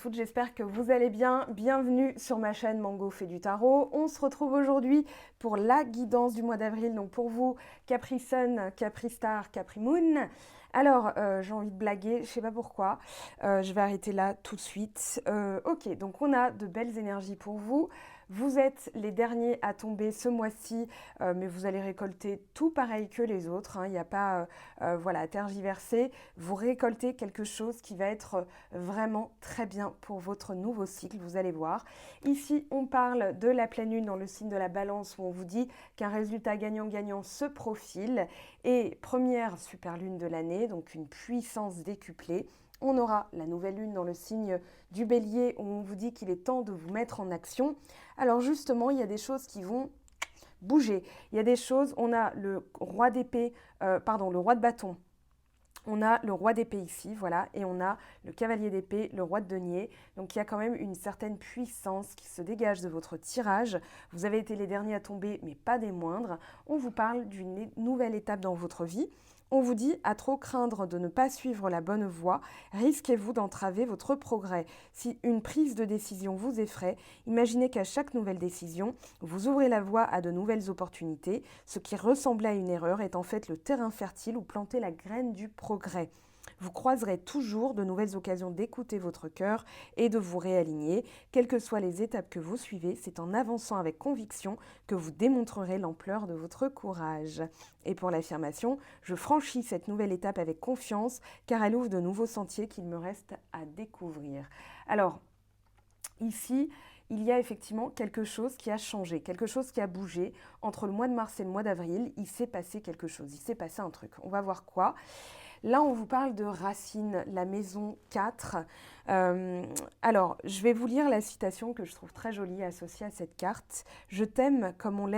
toutes, j'espère que vous allez bien. Bienvenue sur ma chaîne Mango fait du tarot. On se retrouve aujourd'hui pour la guidance du mois d'avril, donc pour vous, Capri Sun, Capri Star, Capri Moon. Alors, j'ai envie de blaguer, je sais pas pourquoi, je vais arrêter là tout de suite. Ok, donc on a de belles énergies pour vous. Vous êtes les derniers à tomber ce mois-ci, mais vous allez récolter tout pareil que les autres. Il n'y a pas voilà, à tergiverser. Vous récoltez quelque chose qui va être vraiment très bien pour votre nouveau cycle, vous allez voir. Ici, on parle de la pleine lune dans le signe de la balance où on vous dit qu'un résultat gagnant-gagnant se profile. Et première super lune de l'année, donc une puissance décuplée. On aura la nouvelle lune dans le signe du bélier où on vous dit qu'il est temps de vous mettre en action. Alors justement, il y a des choses qui vont bouger. Il y a des choses, on a le roi d'épée, le roi de bâton. On a le roi d'épée ici, voilà, et on a le cavalier d'épée, le roi de denier. Donc il y a quand même une certaine puissance qui se dégage de votre tirage. Vous avez été les derniers à tomber, mais pas des moindres. On vous parle d'une nouvelle étape dans votre vie. On vous dit, à trop craindre de ne pas suivre la bonne voie, risquez-vous d'entraver votre progrès. Si une prise de décision vous effraie, imaginez qu'à chaque nouvelle décision, vous ouvrez la voie à de nouvelles opportunités. Ce qui ressemblait à une erreur est en fait le terrain fertile où planter la graine du progrès. Vous croiserez toujours de nouvelles occasions d'écouter votre cœur et de vous réaligner. Quelles que soient les étapes que vous suivez, c'est en avançant avec conviction que vous démontrerez l'ampleur de votre courage. Et pour l'affirmation, je franchis cette nouvelle étape avec confiance car elle ouvre de nouveaux sentiers qu'il me reste à découvrir. Alors, ici, il y a effectivement quelque chose qui a changé, quelque chose qui a bougé. Entre le mois de mars et le mois d'avril, il s'est passé quelque chose, il s'est passé un truc. On va voir quoi. Là, on vous parle de Racine, la maison 4. Alors, je vais vous lire la citation que je trouve très jolie associée à cette carte. Je t'aime comme on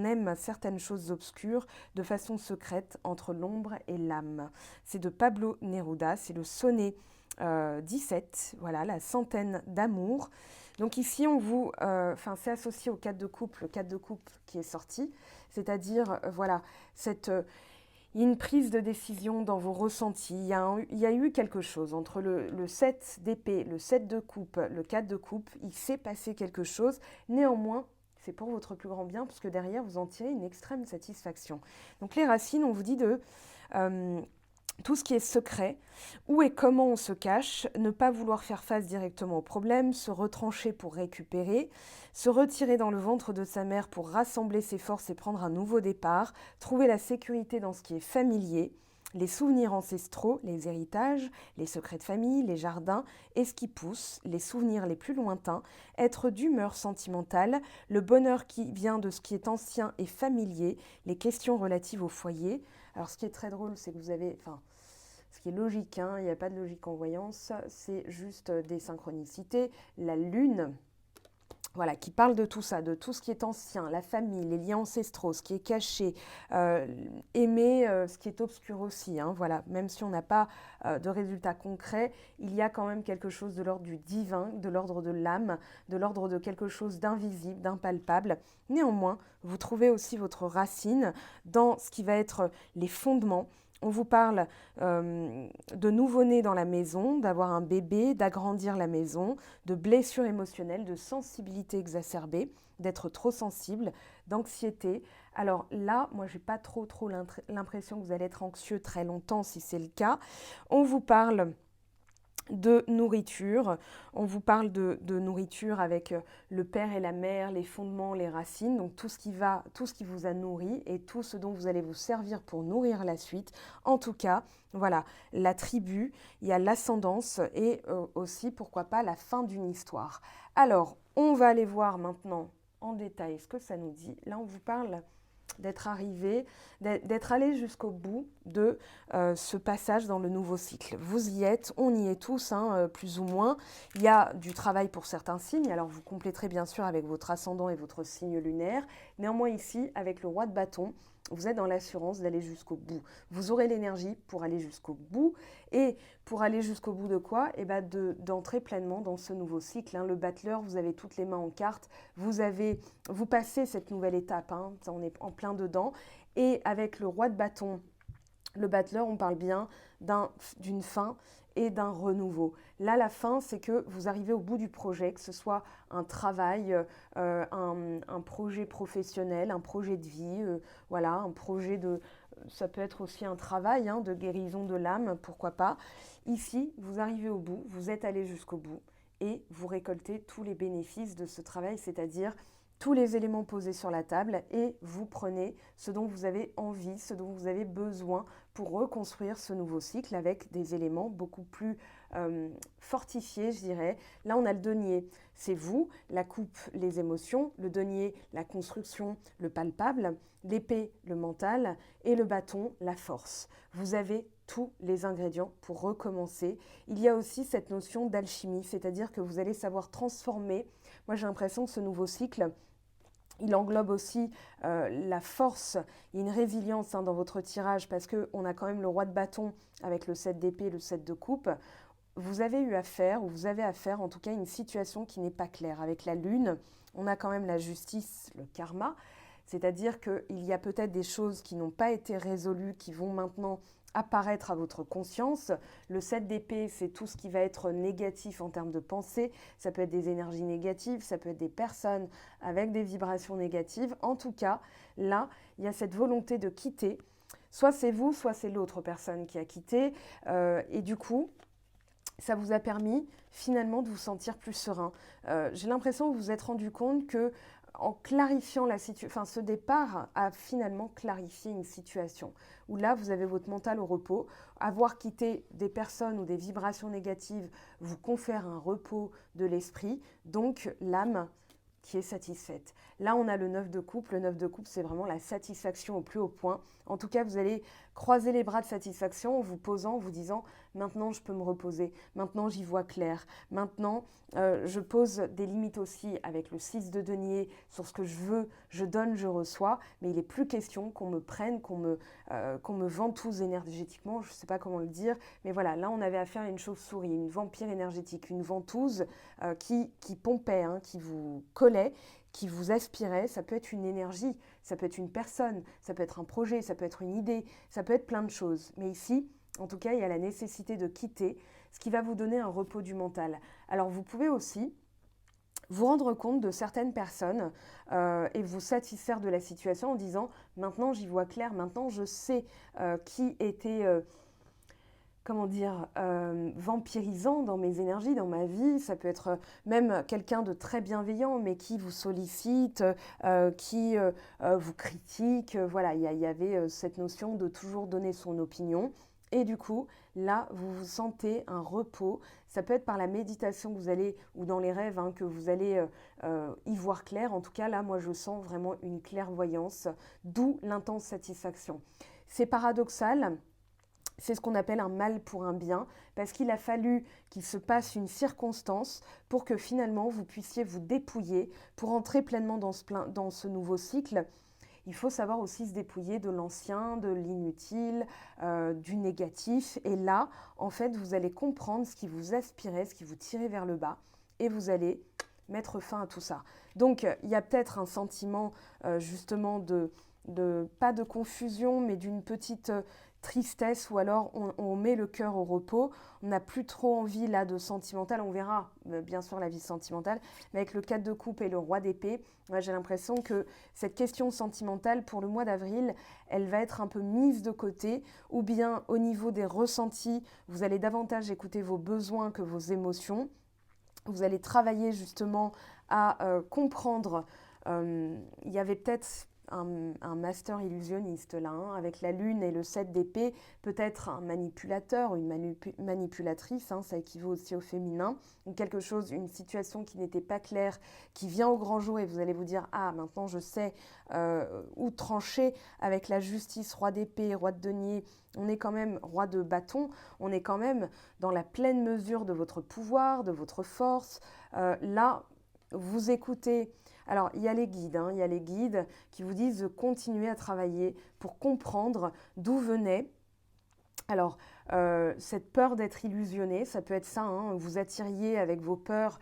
aime certaines choses obscures, de façon secrète, entre l'ombre et l'âme. C'est de Pablo Neruda, c'est le sonnet 17, voilà, la centaine d'amour. Donc ici, c'est associé au 4 de coupe, le 4 de coupe qui est sorti, c'est-à-dire, voilà, il y a une prise de décision dans vos ressentis. Il y a eu quelque chose entre le 7 d'épée, le 7 de coupe, le 4 de coupe. Il s'est passé quelque chose. Néanmoins, c'est pour votre plus grand bien, puisque derrière, vous en tirez une extrême satisfaction. Donc les racines, on vous dit de tout ce qui est secret, où et comment on se cache, ne pas vouloir faire face directement au problème, se retrancher pour récupérer, se retirer dans le ventre de sa mère pour rassembler ses forces et prendre un nouveau départ, trouver la sécurité dans ce qui est familier, les souvenirs ancestraux, les héritages, les secrets de famille, les jardins et ce qui pousse, les souvenirs les plus lointains, être d'humeur sentimentale, le bonheur qui vient de ce qui est ancien et familier, les questions relatives au foyer. Alors ce qui est très drôle, c'est que vous avez... ce qui est logique, il n'y a pas de logique en voyance, c'est juste des synchronicités. La lune, voilà, qui parle de tout ça, de tout ce qui est ancien, la famille, les liens ancestraux, ce qui est caché, aimer ce qui est obscur aussi. Voilà, même si on n'a pas de résultats concrets, il y a quand même quelque chose de l'ordre du divin, de l'ordre de l'âme, de l'ordre de quelque chose d'invisible, d'impalpable. Néanmoins, vous trouvez aussi votre racine dans ce qui va être les fondements. On vous parle de nouveau-né dans la maison, d'avoir un bébé, d'agrandir la maison, de blessures émotionnelles, de sensibilité exacerbée, d'être trop sensible, d'anxiété. Alors là, moi, je n'ai pas trop l'impression que vous allez être anxieux très longtemps si c'est le cas. On vous parle de nourriture. On vous parle de nourriture avec le père et la mère, les fondements, les racines, donc tout ce qui vous a nourri et tout ce dont vous allez vous servir pour nourrir la suite. En tout cas, voilà, la tribu, il y a l'ascendance et aussi, pourquoi pas, la fin d'une histoire. Alors, on va aller voir maintenant en détail ce que ça nous dit. Là, on vous parle d'être arrivé, d'être allé jusqu'au bout de ce passage dans le nouveau cycle. Vous y êtes, on y est tous, plus ou moins. Il y a du travail pour certains signes, alors vous compléterez bien sûr avec votre ascendant et votre signe lunaire. Néanmoins ici, avec le roi de bâton, vous êtes dans l'assurance d'aller jusqu'au bout. Vous aurez l'énergie pour aller jusqu'au bout. Et pour aller jusqu'au bout de quoi? D'entrer pleinement dans ce nouveau cycle. Le battleur, vous avez toutes les mains en carte. Vous passez cette nouvelle étape. On est en plein dedans. Et avec le roi de bâton, le battleur, on parle bien d'une fin et d'un renouveau. Là, la fin, c'est que vous arrivez au bout du projet, que ce soit un travail, un projet professionnel, un projet de vie, voilà, un projet de... Ça peut être aussi un travail de guérison de l'âme, pourquoi pas. Ici, vous arrivez au bout, vous êtes allé jusqu'au bout et vous récoltez tous les bénéfices de ce travail, c'est-à-dire tous les éléments posés sur la table et vous prenez ce dont vous avez envie, ce dont vous avez besoin pour reconstruire ce nouveau cycle avec des éléments beaucoup plus fortifiés, je dirais. Là, on a le denier, c'est vous, la coupe, les émotions, le denier, la construction, le palpable, l'épée, le mental et le bâton, la force. Vous avez tous les ingrédients pour recommencer. Il y a aussi cette notion d'alchimie, c'est-à-dire que vous allez savoir transformer. Moi, j'ai l'impression que ce nouveau cycle, il englobe aussi la force et une résilience dans votre tirage parce qu'on a quand même le roi de bâton avec le 7 d'épée et le 7 de coupe. Vous avez eu affaire, ou vous avez affaire en tout cas à une situation qui n'est pas claire. Avec la lune, on a quand même la justice, le karma, c'est-à-dire qu'il y a peut-être des choses qui n'ont pas été résolues, qui vont maintenant apparaître à votre conscience. Le 7 d'épée, c'est tout ce qui va être négatif en termes de pensée. Ça peut être des énergies négatives, ça peut être des personnes avec des vibrations négatives. En tout cas, là, il y a cette volonté de quitter. Soit c'est vous, soit c'est l'autre personne qui a quitté. Et du coup, ça vous a permis finalement de vous sentir plus serein. J'ai l'impression que vous vous êtes rendu compte que en clarifiant la situation, ce départ a finalement clarifié une situation où là, vous avez votre mental au repos. Avoir quitté des personnes ou des vibrations négatives vous confère un repos de l'esprit, donc l'âme qui est satisfaite. Là, on a le 9 de coupe. Le 9 de coupe, c'est vraiment la satisfaction au plus haut point. En tout cas, vous allez croiser les bras de satisfaction en vous posant, en vous disant « Maintenant, je peux me reposer. Maintenant, j'y vois clair. Maintenant, je pose des limites aussi avec le 6 de denier sur ce que je veux. Je donne, je reçois. Mais il n'est plus question qu'on me prenne, qu'on me ventouse énergétiquement. Je ne sais pas comment le dire. Mais voilà, là, on avait affaire à une chauve-souris, une vampire énergétique, une ventouse qui pompait, qui vous collait, qui vous aspirait. Ça peut être une énergie, ça peut être une personne, ça peut être un projet, ça peut être une idée, ça peut être plein de choses. Mais ici, en tout cas, il y a la nécessité de quitter, ce qui va vous donner un repos du mental. Alors, vous pouvez aussi vous rendre compte de certaines personnes et vous satisfaire de la situation en disant « Maintenant, j'y vois clair, maintenant, je sais qui était... comment dire, vampirisant dans mes énergies, dans ma vie. Ça peut être même quelqu'un de très bienveillant, mais qui vous sollicite, qui vous critique. Voilà, il y avait cette notion de toujours donner son opinion. Et du coup, là, vous vous sentez un repos. Ça peut être par la méditation que vous allez, ou dans les rêves, que vous allez y voir clair. En tout cas, là, moi, je sens vraiment une clairvoyance, d'où l'intense satisfaction. C'est paradoxal. C'est ce qu'on appelle un mal pour un bien, parce qu'il a fallu qu'il se passe une circonstance pour que finalement vous puissiez vous dépouiller pour entrer pleinement dans ce nouveau cycle. Il faut savoir aussi se dépouiller de l'ancien, de l'inutile, du négatif. Et là, en fait, vous allez comprendre ce qui vous aspirait, ce qui vous tirait vers le bas, et vous allez mettre fin à tout ça. Donc, il y a peut-être un sentiment justement pas de confusion, mais d'une petite tristesse, ou alors on met le cœur au repos. On n'a plus trop envie là de sentimental. On verra bien sûr la vie sentimentale, mais avec le 4 de coupe et le roi d'épée, j'ai l'impression que cette question sentimentale pour le mois d'avril, elle va être un peu mise de côté, ou bien au niveau des ressentis, vous allez davantage écouter vos besoins que vos émotions. Vous allez travailler justement à comprendre. Il y avait peut-être un master illusionniste là, avec la lune et le 7 d'épée, peut-être un manipulateur ou une manipulatrice, ça équivaut aussi au féminin, ou quelque chose, une situation qui n'était pas claire, qui vient au grand jour et vous allez vous dire « Ah, maintenant je sais où trancher avec la justice, roi d'épée, roi de denier, on est quand même roi de bâton, on est quand même dans la pleine mesure de votre pouvoir, de votre force. » Là, vous écoutez. Alors, il y a les guides qui vous disent de continuer à travailler pour comprendre d'où venait. Alors, cette peur d'être illusionné, ça peut être ça, vous attiriez avec vos peurs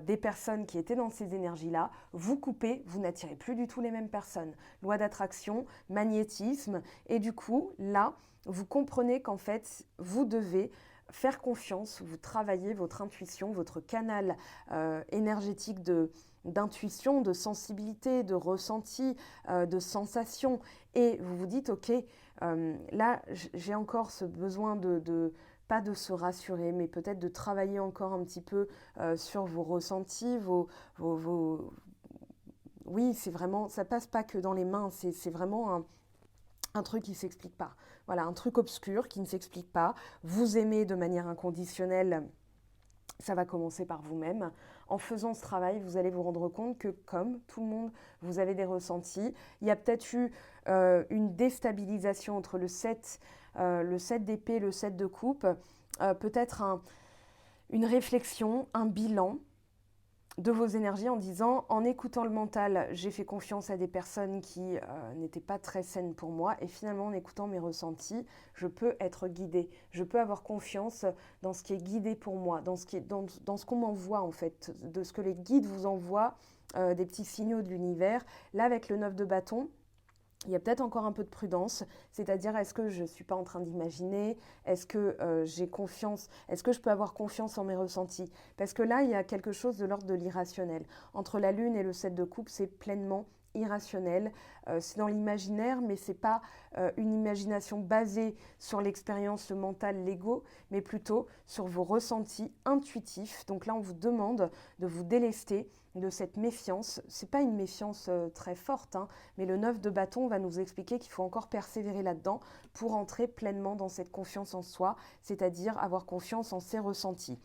des personnes qui étaient dans ces énergies-là, vous coupez, vous n'attirez plus du tout les mêmes personnes. Loi d'attraction, magnétisme, et du coup, là, vous comprenez qu'en fait, vous devez faire confiance, vous travaillez votre intuition, votre canal énergétique d'intuition, de sensibilité, de ressenti, de sensation. Et vous vous dites, ok, là, j'ai encore ce besoin pas de se rassurer, mais peut-être de travailler encore un petit peu sur vos ressentis, oui, c'est vraiment, ça passe pas que dans les mains, c'est vraiment un truc qui ne s'explique pas. Voilà, un truc obscur qui ne s'explique pas. Vous aimez de manière inconditionnelle, ça va commencer par vous-même. En faisant ce travail, vous allez vous rendre compte que, comme tout le monde, vous avez des ressentis. Il y a peut-être eu une déstabilisation entre le 7 d'épée, le 7 de coupe, peut-être une réflexion, un bilan de vos énergies en disant, en écoutant le mental, j'ai fait confiance à des personnes qui n'étaient pas très saines pour moi, et finalement en écoutant mes ressentis, je peux être guidée, je peux avoir confiance dans ce qui est guidé pour moi, dans ce qu'on m'envoie en fait, de ce que les guides vous envoient, des petits signaux de l'univers. Là avec le 9 de bâton, il y a peut-être encore un peu de prudence, c'est-à-dire est-ce que je ne suis pas en train d'imaginer, est-ce que j'ai confiance, est-ce que je peux avoir confiance en mes ressentis? Parce que là, il y a quelque chose de l'ordre de l'irrationnel. Entre la lune et le 7 de coupe, c'est pleinement irrationnel, c'est dans l'imaginaire, mais ce n'est pas une imagination basée sur l'expérience mentale, l'ego, mais plutôt sur vos ressentis intuitifs. Donc là, on vous demande de vous délester de cette méfiance. Ce n'est pas une méfiance très forte, hein, mais le 9 de bâton va nous expliquer qu'il faut encore persévérer là-dedans pour entrer pleinement dans cette confiance en soi, c'est-à-dire avoir confiance en ses ressentis.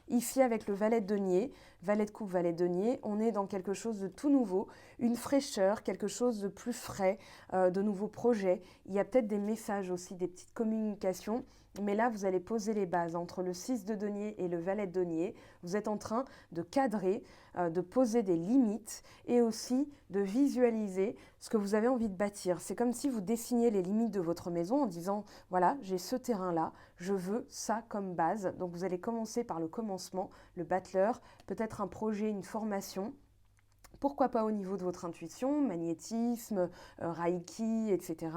Ici, avec le valet de denier, valet de coupe, valet de denier, on est dans quelque chose de tout nouveau, une fraîcheur, quelque chose de plus frais, de nouveaux projets. Il y a peut-être des messages aussi, des petites communications, mais là, vous allez poser les bases entre le 6 de denier et le valet de denier. Vous êtes en train de cadrer, de poser des limites et aussi de visualiser ce que vous avez envie de bâtir. C'est comme si vous dessiniez les limites de votre maison en disant, voilà, j'ai ce terrain-là, je veux ça comme base. Donc vous allez commencer par le commencement, le battleur, peut-être un projet, une formation. Pourquoi pas au niveau de votre intuition, magnétisme, reiki, etc.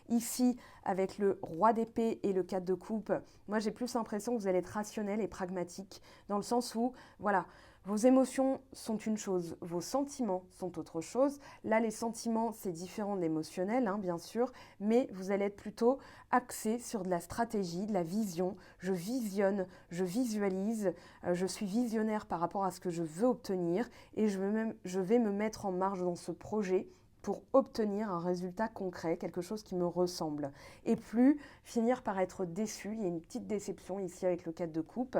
Ici, avec le roi d'épée et le 4 de coupe, moi j'ai plus l'impression que vous allez être rationnel et pragmatique, dans le sens où, voilà, vos émotions sont une chose, vos sentiments sont autre chose. Là, les sentiments, c'est différent de l'émotionnel, hein, bien sûr, mais vous allez être plutôt axé sur de la stratégie, de la vision. Je visionne, je visualise, je suis visionnaire par rapport à ce que je veux obtenir et je vais me mettre en marge dans ce projet pour obtenir un résultat concret, quelque chose qui me ressemble. Et plus finir par être déçu, il y a une petite déception ici avec le 4 de coupe.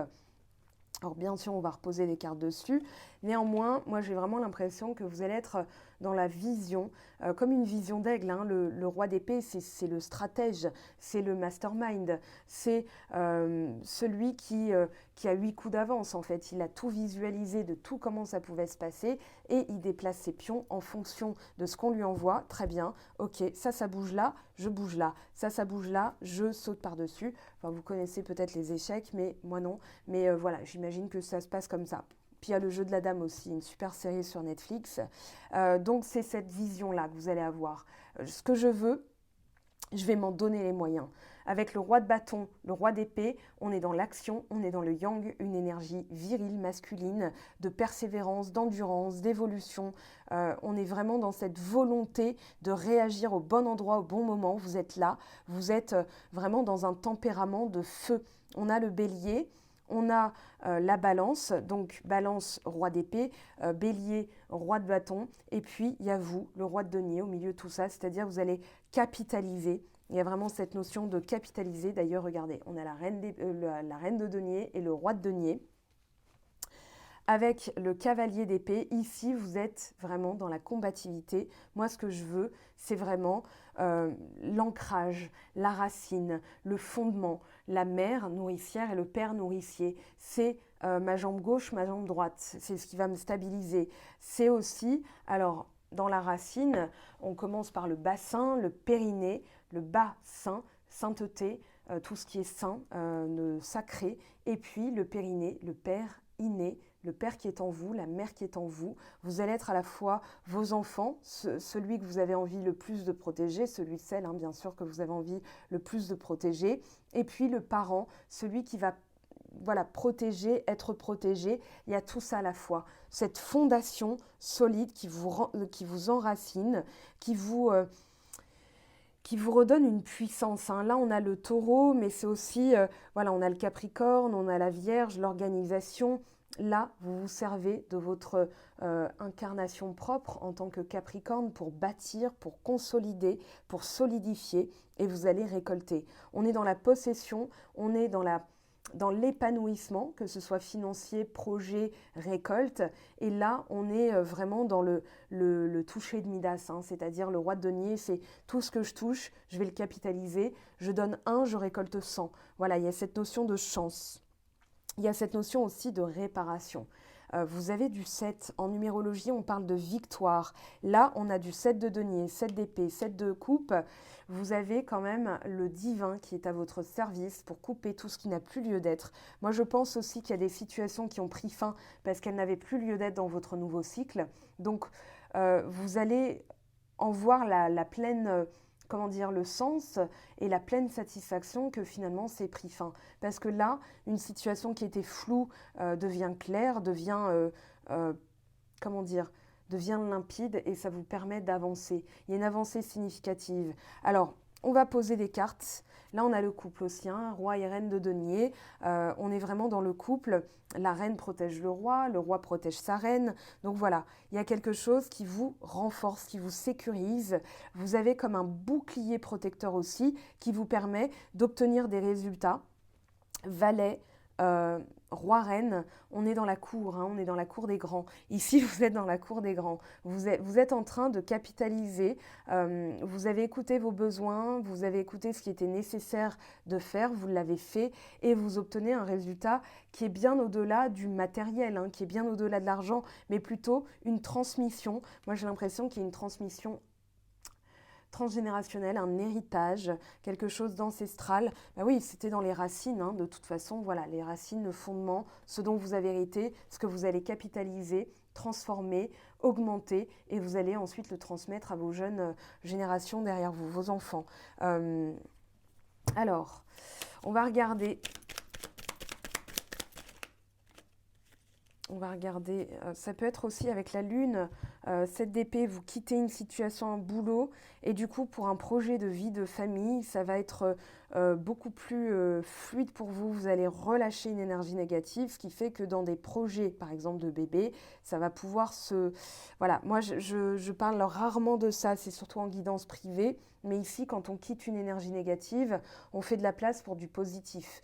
Alors bien sûr, on va reposer les cartes dessus. Néanmoins, moi j'ai vraiment l'impression que vous allez être dans la vision, comme une vision d'aigle. Hein. Le roi d'épée, c'est le stratège, c'est le mastermind, c'est celui qui a 8 coups d'avance en fait. Il a tout visualisé de tout comment ça pouvait se passer et il déplace ses pions en fonction de ce qu'on lui envoie. Très bien, ok, ça bouge là, je bouge là. Ça bouge là, je saute par-dessus. Enfin, vous connaissez peut-être les échecs, mais moi non. Mais voilà, j'imagine que ça se passe comme ça. Puis il y a le jeu de la dame aussi, une super série sur Netflix. Donc c'est cette vision-là que vous allez avoir. Ce que je veux, je vais m'en donner les moyens. Avec le roi de bâton, le roi d'épée, on est dans l'action, on est dans le yang, une énergie virile, masculine, de persévérance, d'endurance, d'évolution. On est vraiment dans cette volonté de réagir au bon endroit, au bon moment. Vous êtes là, vous êtes vraiment dans un tempérament de feu. On a le bélier. On a la balance, donc balance, roi d'épée, bélier, roi de bâton, et puis il y a vous, le roi de denier, au milieu de tout ça, c'est-à-dire vous allez capitaliser. Il y a vraiment cette notion de capitaliser. D'ailleurs, regardez, on a la reine de denier et le roi de denier. Avec le cavalier d'épée, ici, vous êtes vraiment dans la combativité. Moi, ce que je veux, c'est vraiment l'ancrage, la racine, le fondement, la mère nourricière et le père nourricier. C'est ma jambe gauche, ma jambe droite. C'est ce qui va me stabiliser. C'est aussi, alors, dans la racine, on commence par le bassin, le périnée, le bassin, sainteté, tout ce qui est saint, sacré, et puis le périnée, le père inné, le père qui est en vous, la mère qui est en vous. Vous allez être à la fois vos enfants, celui que vous avez envie le plus de protéger, celle, hein, bien sûr, que vous avez envie le plus de protéger, et puis le parent, celui qui va voilà, protéger, être protégé. Il y a tout ça à la fois. Cette fondation solide qui vous enracine, qui vous redonne une puissance, hein. Là, on a le taureau, mais c'est aussi, voilà, on a le capricorne, on a la vierge, l'organisation. Là, vous vous servez de votre incarnation propre en tant que capricorne pour bâtir, pour consolider, pour solidifier, et vous allez récolter. On est dans la possession, on est dans l'épanouissement, que ce soit financier, projet, récolte. Et là, on est vraiment dans le toucher de Midas, hein, c'est-à-dire le roi de denier, c'est tout ce que je touche, je vais le capitaliser. Je donne 1, je récolte 100. Voilà, il y a cette notion de chance. Il y a cette notion aussi de réparation. Vous avez du 7. En numérologie, on parle de victoire. Là, on a du 7 de denier, 7 d'épée, 7 de coupe. Vous avez quand même le divin qui est à votre service pour couper tout ce qui n'a plus lieu d'être. Moi, je pense aussi qu'il y a des situations qui ont pris fin parce qu'elles n'avaient plus lieu d'être dans votre nouveau cycle. Donc, vous allez en voir la pleine, comment dire, le sens et la pleine satisfaction que finalement c'est pris fin. Parce que là, une situation qui était floue devient claire, comment dire, devient limpide et ça vous permet d'avancer. Il y a une avancée significative. Alors, on va poser des cartes. Là, on a le couple aussi, hein, roi et reine de denier. On est vraiment dans le couple. La reine protège le roi protège sa reine. Donc voilà, il y a quelque chose qui vous renforce, qui vous sécurise. Vous avez comme un bouclier protecteur aussi qui vous permet d'obtenir des résultats. Valet, roi-reine, on est dans la cour, hein, on est dans la cour des grands. Ici, vous êtes dans la cour des grands. Vous êtes en train de capitaliser. Vous avez écouté vos besoins, vous avez écouté ce qui était nécessaire de faire, vous l'avez fait et vous obtenez un résultat qui est bien au-delà du matériel, hein, qui est bien au-delà de l'argent, mais plutôt une transmission. Moi, j'ai l'impression qu'il y a une transmission transgénérationnel, un héritage, quelque chose d'ancestral. Ben oui, c'était dans les racines, hein, de toute façon, voilà, les racines, le fondement, ce dont vous avez hérité, ce que vous allez capitaliser, transformer, augmenter, et vous allez ensuite le transmettre à vos jeunes générations derrière vous, vos enfants. Alors, on va regarder... Ça peut être aussi avec la lune, 7 d'épée, vous quittez une situation, un boulot, et du coup pour un projet de vie, de famille, ça va être beaucoup plus fluide pour vous. Vous allez relâcher une énergie négative, ce qui fait que dans des projets, par exemple de bébé, ça va pouvoir se... Voilà, moi je parle rarement de ça, c'est surtout en guidance privée, mais ici quand on quitte une énergie négative, on fait de la place pour du positif.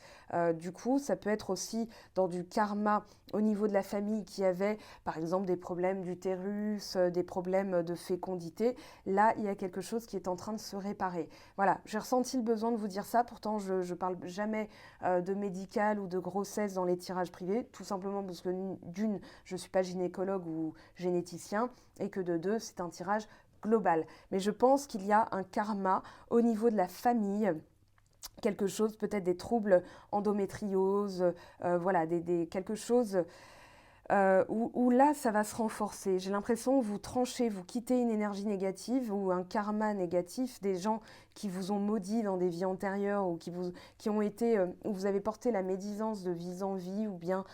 Du coup, ça peut être aussi dans du karma au niveau de la famille qui avait par exemple des problèmes d'utérus, des problèmes de fécondité. Là, il y a quelque chose qui est en train de se réparer. Voilà, j'ai ressenti le besoin de vous dire ça. Pourtant, je ne parle jamais de médical ou de grossesse dans les tirages privés, tout simplement parce que d'une, je ne suis pas gynécologue ou généticien, et que de deux, c'est un tirage global. Mais je pense qu'il y a un karma au niveau de la famille, quelque chose, peut-être des troubles endométriose, voilà, quelque chose où là, ça va se renforcer. J'ai l'impression que vous tranchez, vous quittez une énergie négative ou un karma négatif, des gens qui vous ont maudit dans des vies antérieures ou qui ont été, où vous avez porté la médisance de vie en vie, ou bien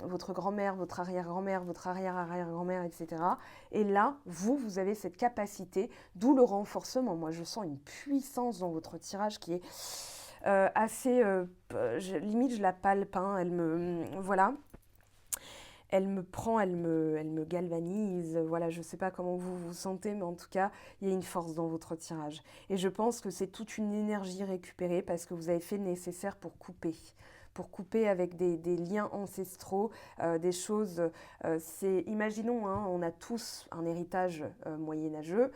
votre grand-mère, votre arrière-grand-mère, votre arrière-arrière-grand-mère, etc. Et là, vous avez cette capacité, d'où le renforcement. Moi, je sens une puissance dans votre tirage qui est assez... limite, je la palpe, hein, elle me... voilà. Elle me prend, elle me galvanise. Voilà, je ne sais pas comment vous vous sentez, mais en tout cas, il y a une force dans votre tirage. Et je pense que c'est toute une énergie récupérée parce que vous avez fait le nécessaire pour couper avec des liens ancestraux, des choses. Imaginons, hein, on a tous un héritage moyenâgeux.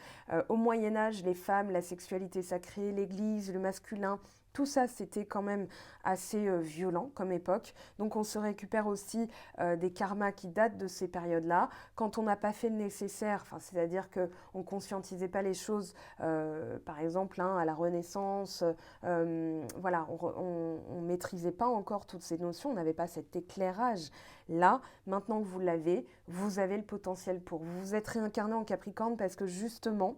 Au Moyen-Âge, les femmes, la sexualité sacrée, l'Église, le masculin, tout ça, c'était quand même assez violent comme époque. Donc on se récupère aussi des karmas qui datent de ces périodes-là. Quand on n'a pas fait le nécessaire, c'est-à-dire qu'on ne conscientisait pas les choses, par exemple, hein, à la Renaissance, voilà, on ne maîtrisait pas encore toutes ces notions, on n'avait pas cet éclairage. Là, maintenant que vous l'avez, vous avez le potentiel pour. Vous vous êtes réincarné en Capricorne parce que justement,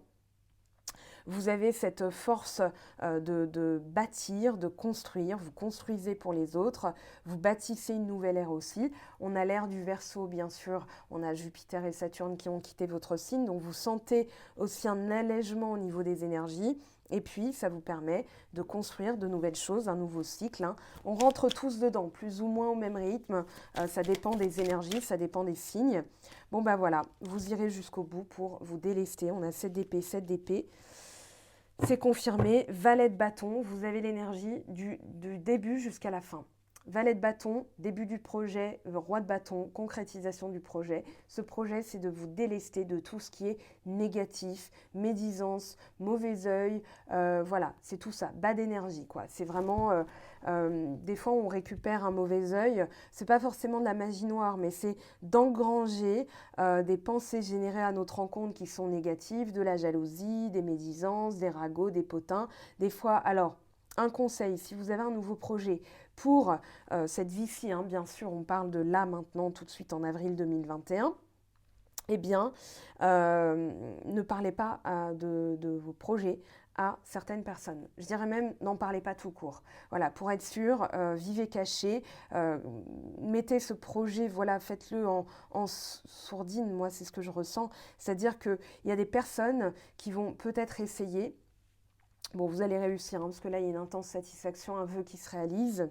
Vous avez cette force de bâtir, de construire. Vous construisez pour les autres. Vous bâtissez une nouvelle ère aussi. On a l'ère du Verseau, bien sûr. On a Jupiter et Saturne qui ont quitté votre signe. Donc, vous sentez aussi un allègement au niveau des énergies. Et puis, ça vous permet de construire de nouvelles choses, un nouveau cycle, hein. On rentre tous dedans, plus ou moins au même rythme. Ça dépend des énergies, ça dépend des signes. Bon, ben voilà, vous irez jusqu'au bout pour vous délester. On a 7 d'épée, 7 d'épée. C'est confirmé. Valet de bâton, vous avez l'énergie du début jusqu'à la fin. Valet de bâton, début du projet, roi de bâton, concrétisation du projet. Ce projet, c'est de vous délester de tout ce qui est négatif, médisance, mauvais œil. Voilà, c'est tout ça, bas d'énergie, quoi. C'est vraiment, des fois, on récupère un mauvais œil. C'est pas forcément de la magie noire, mais c'est d'engranger des pensées générées à notre rencontre qui sont négatives, de la jalousie, des médisances, des ragots, des potins. Des fois, alors, un conseil, si vous avez un nouveau projet pour cette vie-ci, hein, bien sûr, on parle de là maintenant, tout de suite en avril 2021, eh bien, ne parlez pas de vos projets à certaines personnes. Je dirais même, n'en parlez pas tout court. Voilà, pour être sûr, vivez caché, mettez ce projet, voilà, faites-le en sourdine, moi c'est ce que je ressens, c'est-à-dire qu'il y a des personnes qui vont peut-être essayer. Bon, vous allez réussir, hein, parce que là, il y a une intense satisfaction, un vœu qui se réalise.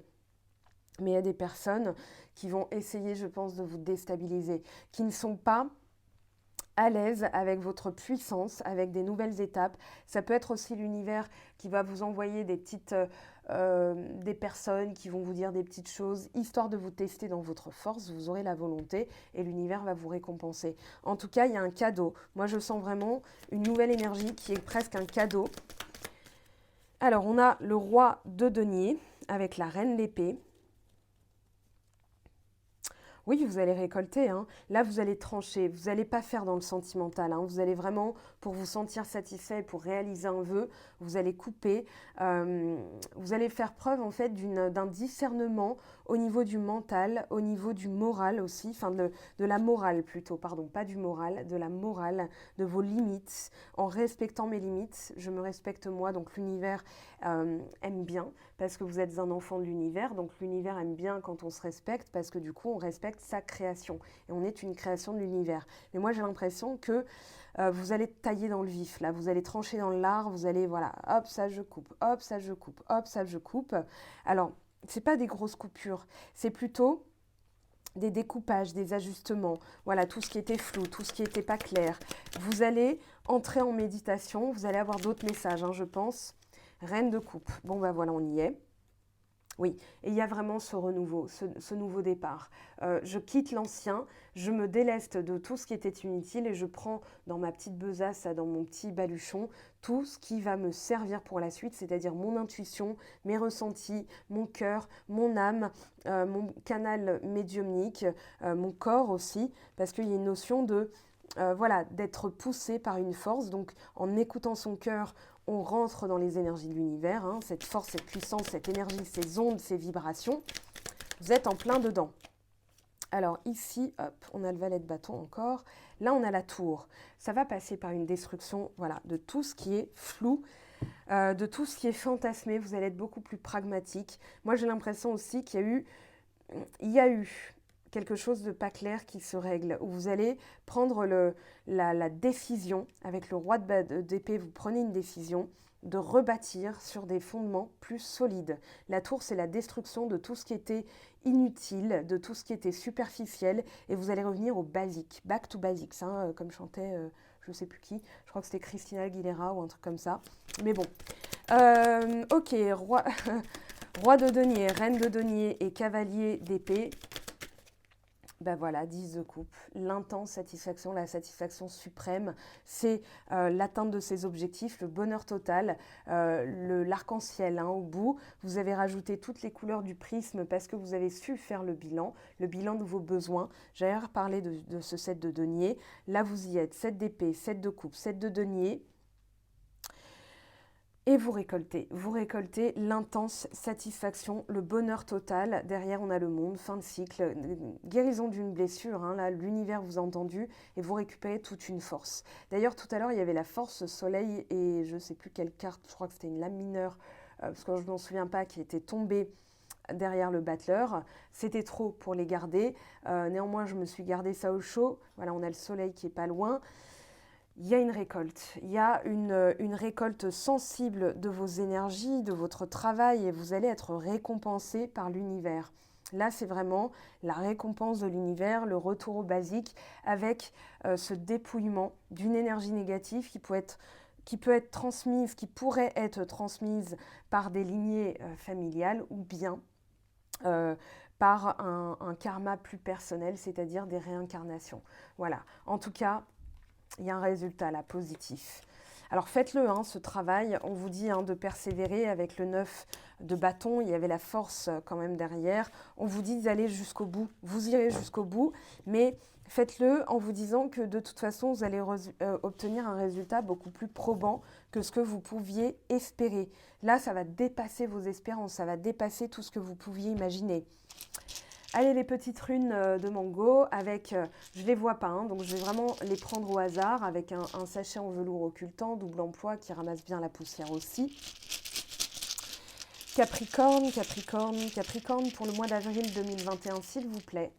Mais il y a des personnes qui vont essayer, je pense, de vous déstabiliser, qui ne sont pas à l'aise avec votre puissance, avec des nouvelles étapes. Ça peut être aussi l'univers qui va vous envoyer des petites... des personnes qui vont vous dire des petites choses, histoire de vous tester dans votre force. Vous aurez la volonté et l'univers va vous récompenser. En tout cas, il y a un cadeau. Moi, je sens vraiment une nouvelle énergie qui est presque un cadeau. Alors, on a le roi de denier avec la reine d'épée. Oui, vous allez récolter, hein. Là, vous allez trancher. Vous n'allez pas faire dans le sentimental, hein. Vous allez vraiment, pour vous sentir satisfait, pour réaliser un vœu, vous allez couper. Vous allez faire preuve, en fait, d'un discernement au niveau du mental, au niveau du moral aussi, enfin de la morale plutôt, pardon, pas du moral, de la morale, de vos limites, en respectant mes limites. Je me respecte moi, donc l'univers aime bien, parce que vous êtes un enfant de l'univers, donc l'univers aime bien quand on se respecte, parce que du coup, on respecte sa création, et on est une création de l'univers. Mais moi, j'ai l'impression que vous allez tailler dans le vif, là, vous allez trancher dans l'art, vous allez, voilà, hop, ça je coupe, hop, ça je coupe, hop, ça je coupe. Alors, c'est pas des grosses coupures, c'est plutôt des découpages, des ajustements, voilà, tout ce qui était flou, tout ce qui n'était pas clair. Vous allez entrer en méditation, vous allez avoir d'autres messages, hein, je pense. Reine de coupe, bon ben voilà, on y est. Oui, et il y a vraiment ce renouveau, ce nouveau départ. Je quitte l'ancien, je me déleste de tout ce qui était inutile et je prends dans ma petite besace, dans mon petit baluchon, tout ce qui va me servir pour la suite, c'est-à-dire mon intuition, mes ressentis, mon cœur, mon âme, mon canal médiumnique, mon corps aussi, parce qu'il y a une notion de... voilà, d'être poussé par une force. Donc, en écoutant son cœur, on rentre dans les énergies de l'univers, hein, cette force, cette puissance, cette énergie, ces ondes, ces vibrations. Vous êtes en plein dedans. Alors ici, hop, on a le valet de bâton encore. Là, on a la tour. Ça va passer par une destruction, voilà, de tout ce qui est flou, de tout ce qui est fantasmé. Vous allez être beaucoup plus pragmatique. Moi, j'ai l'impression aussi qu'il y a eu quelque chose de pas clair qui se règle, où vous allez prendre la décision, avec le roi d'épée, vous prenez une décision de rebâtir sur des fondements plus solides. La tour, c'est la destruction de tout ce qui était inutile, de tout ce qui était superficiel, et vous allez revenir au basique, back to basics, hein, comme chantait, je ne sais plus qui, je crois que c'était Christina Aguilera ou un truc comme ça, mais bon. Ok, roi, roi de denier, reine de denier et cavalier d'épée. Ben voilà, 10 de coupe, l'intense satisfaction, la satisfaction suprême, c'est l'atteinte de ses objectifs, le bonheur total, l'arc-en-ciel, hein, au bout. Vous avez rajouté toutes les couleurs du prisme parce que vous avez su faire le bilan de vos besoins. J'avais reparlé de ce 7 de denier. Là, vous y êtes, 7 d'épée, 7 de coupe, 7 de denier. Et vous récoltez l'intense satisfaction, le bonheur total. Derrière, on a le monde, fin de cycle, guérison d'une blessure. Hein, là, l'univers vous a entendu et vous récupérez toute une force. D'ailleurs, tout à l'heure, il y avait la force soleil et je ne sais plus quelle carte, je crois que c'était une lame mineure, parce que je ne m'en souviens pas, qui était tombée derrière le battleur. C'était trop pour les garder. Néanmoins, je me suis gardé ça au chaud. Voilà, on a le soleil qui est pas loin. Il y a une récolte, il y a une récolte sensible de vos énergies, de votre travail et vous allez être récompensé par l'univers. Là, c'est vraiment la récompense de l'univers, le retour au basique avec ce dépouillement d'une énergie négative qui peut être transmise, qui pourrait être transmise par des lignées familiales ou bien par un karma plus personnel, c'est-à-dire des réincarnations. Voilà, en tout cas, il y a un résultat là, positif. Alors faites-le, hein, ce travail. On vous dit de persévérer avec le 9 de bâton. Il y avait la force quand même derrière. On vous dit d'aller jusqu'au bout. Vous irez jusqu'au bout, mais faites-le en vous disant que de toute façon, vous allez obtenir un résultat beaucoup plus probant que ce que vous pouviez espérer. Là, ça va dépasser vos espérances. Ça va dépasser tout ce que vous pouviez imaginer. Allez, les petites runes de mango avec, je ne les vois pas, hein, donc je vais vraiment les prendre au hasard avec un sachet en velours occultant, double emploi qui ramasse bien la poussière aussi. Capricorne, Capricorne, Capricorne pour le mois d'avril 2021, s'il vous plaît.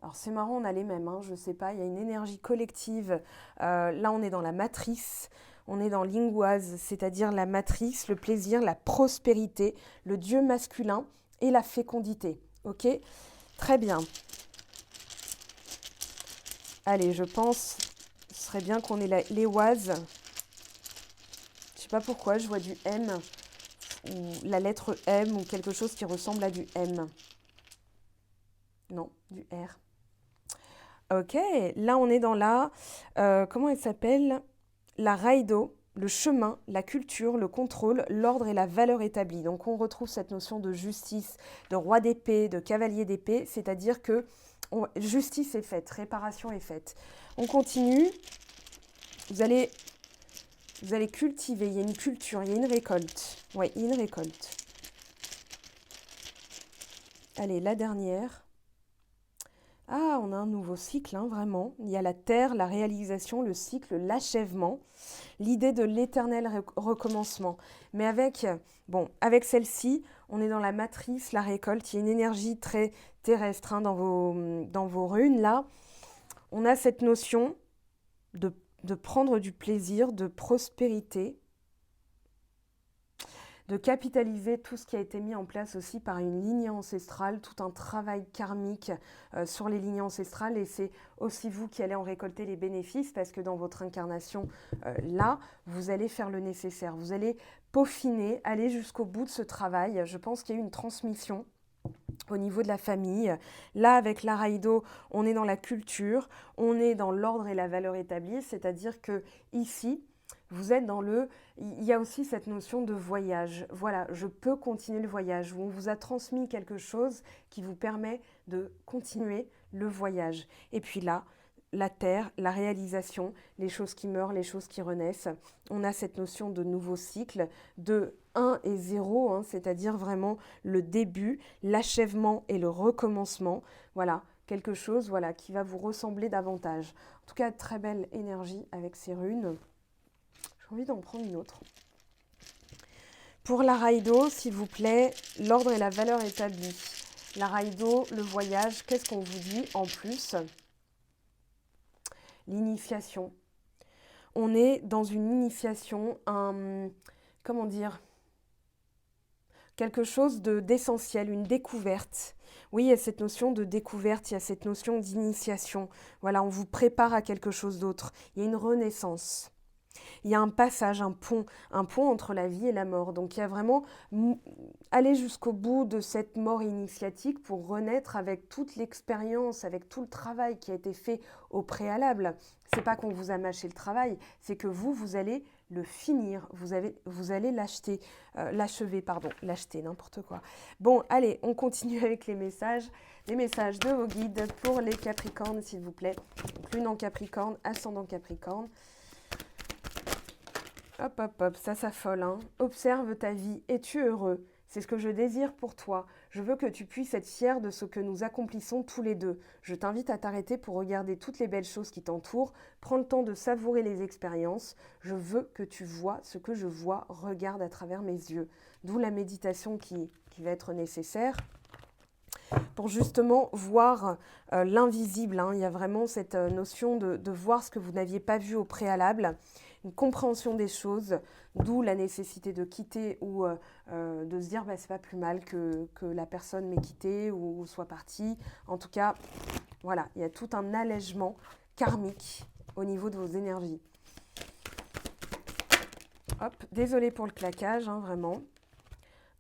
Alors c'est marrant, on a les mêmes, hein, je ne sais pas, il y a une énergie collective. Là, on est dans la matrice. On est dans l'Inguaz, c'est-à-dire la matrice, le plaisir, la prospérité, le dieu masculin et la fécondité. Ok, très bien. Allez, je pense, ce serait bien qu'on ait les oises. Je ne sais pas pourquoi, je vois du M, ou la lettre M, ou quelque chose qui ressemble à du M. Non, du R. Ok, là on est dans la, comment elle s'appelle? La Raido, le chemin, la culture, le contrôle, l'ordre et la valeur établie. Donc on retrouve cette notion de justice, de roi d'épée, de cavalier d'épée, c'est-à-dire que justice est faite, réparation est faite. On continue, vous allez cultiver, il y a une culture, il y a une récolte. Oui, il y a une récolte. Allez, la dernière. Ah, on a un nouveau cycle, hein, vraiment. Il y a la terre, la réalisation, le cycle, l'achèvement, l'idée de l'éternel recommencement. Mais avec celle-ci, on est dans la matrice, la récolte. Il y a une énergie très terrestre hein, dans vos runes. Là, on a cette notion de prendre du plaisir, de prospérité, de capitaliser tout ce qui a été mis en place aussi par une lignée ancestrale, tout un travail karmique sur les lignées ancestrales et c'est aussi vous qui allez en récolter les bénéfices parce que dans votre incarnation, là, vous allez faire le nécessaire, vous allez peaufiner, aller jusqu'au bout de ce travail. Je pense qu'il y a eu une transmission au niveau de la famille. Là, avec l'Araïdo, on est dans la culture, on est dans l'ordre et la valeur établie, c'est-à-dire que ici, vous êtes dans le... Il y a aussi cette notion de voyage. Voilà, je peux continuer le voyage. Où on vous a transmis quelque chose qui vous permet de continuer le voyage. Et puis là, la terre, la réalisation, les choses qui meurent, les choses qui renaissent. On a cette notion de nouveau cycle, de 1 et 0, hein, c'est-à-dire vraiment le début, l'achèvement et le recommencement. Voilà, quelque chose qui va vous ressembler davantage. En tout cas, très belle énergie avec ces runes. J'ai envie d'en prendre une autre. Pour la Raido, s'il vous plaît, l'ordre et la valeur établie. La Raido, le voyage, qu'est-ce qu'on vous dit en plus? L'initiation. On est dans une initiation, comment dire, quelque chose d'essentiel, une découverte. Oui, il y a cette notion de découverte, il y a cette notion d'initiation. Voilà, on vous prépare à quelque chose d'autre. Il y a une renaissance. Il y a un passage, un pont entre la vie et la mort. Donc il y a vraiment aller jusqu'au bout de cette mort initiatique pour renaître avec toute l'expérience, avec tout le travail qui a été fait au préalable. C'est pas qu'on vous a mâché le travail, c'est que vous allez le finir, vous allez l'achever, l'acheter, n'importe quoi. Bon, allez, on continue avec les messages de vos guides pour les Capricornes, s'il vous plaît. Donc, lune en Capricorne, ascendant Capricorne. Hop, hop, hop, ça s'affole, hein. Observe ta vie. Es-tu heureux? C'est ce que je désire pour toi. Je veux que tu puisses être fier de ce que nous accomplissons tous les deux. Je t'invite à t'arrêter pour regarder toutes les belles choses qui t'entourent. Prends le temps de savourer les expériences. Je veux que tu vois ce que je vois. Regarde à travers mes yeux. D'où la méditation qui va être nécessaire pour justement voir l'invisible, hein. Il y a vraiment cette notion de voir ce que vous n'aviez pas vu au préalable, une compréhension des choses, d'où la nécessité de quitter ou de se dire bah, c'est pas plus mal que la personne m'ait quitté ou soit partie. En tout cas, voilà, il y a tout un allègement karmique au niveau de vos énergies. Hop, désolée pour le claquage, hein, vraiment.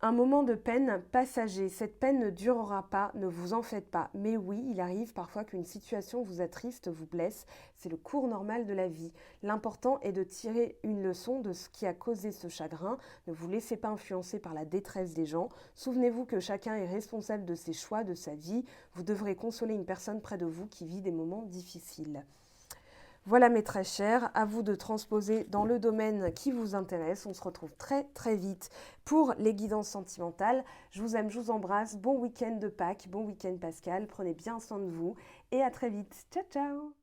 Un moment de peine passager. Cette peine ne durera pas, ne vous en faites pas. Mais oui, il arrive parfois qu'une situation vous attriste, vous blesse. C'est le cours normal de la vie. L'important est de tirer une leçon de ce qui a causé ce chagrin. Ne vous laissez pas influencer par la détresse des gens. Souvenez-vous que chacun est responsable de ses choix, de sa vie. Vous devrez consoler une personne près de vous qui vit des moments difficiles. Voilà mes très chers, à vous de transposer dans le domaine qui vous intéresse. On se retrouve très très vite pour les guidances sentimentales. Je vous aime, je vous embrasse. Bon week-end de Pâques, bon week-end Pascal. Prenez bien soin de vous et à très vite. Ciao ciao.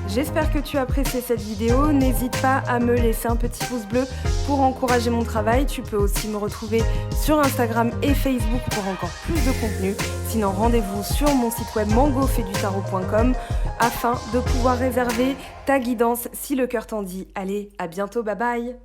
J'espère que tu as apprécié cette vidéo. N'hésite pas à me laisser un petit pouce bleu pour encourager mon travail. Tu peux aussi me retrouver sur Instagram et Facebook pour encore plus de contenu. Sinon, rendez-vous sur mon site web mangofaidutarot.com afin de pouvoir réserver ta guidance si le cœur t'en dit. Allez, à bientôt, bye bye!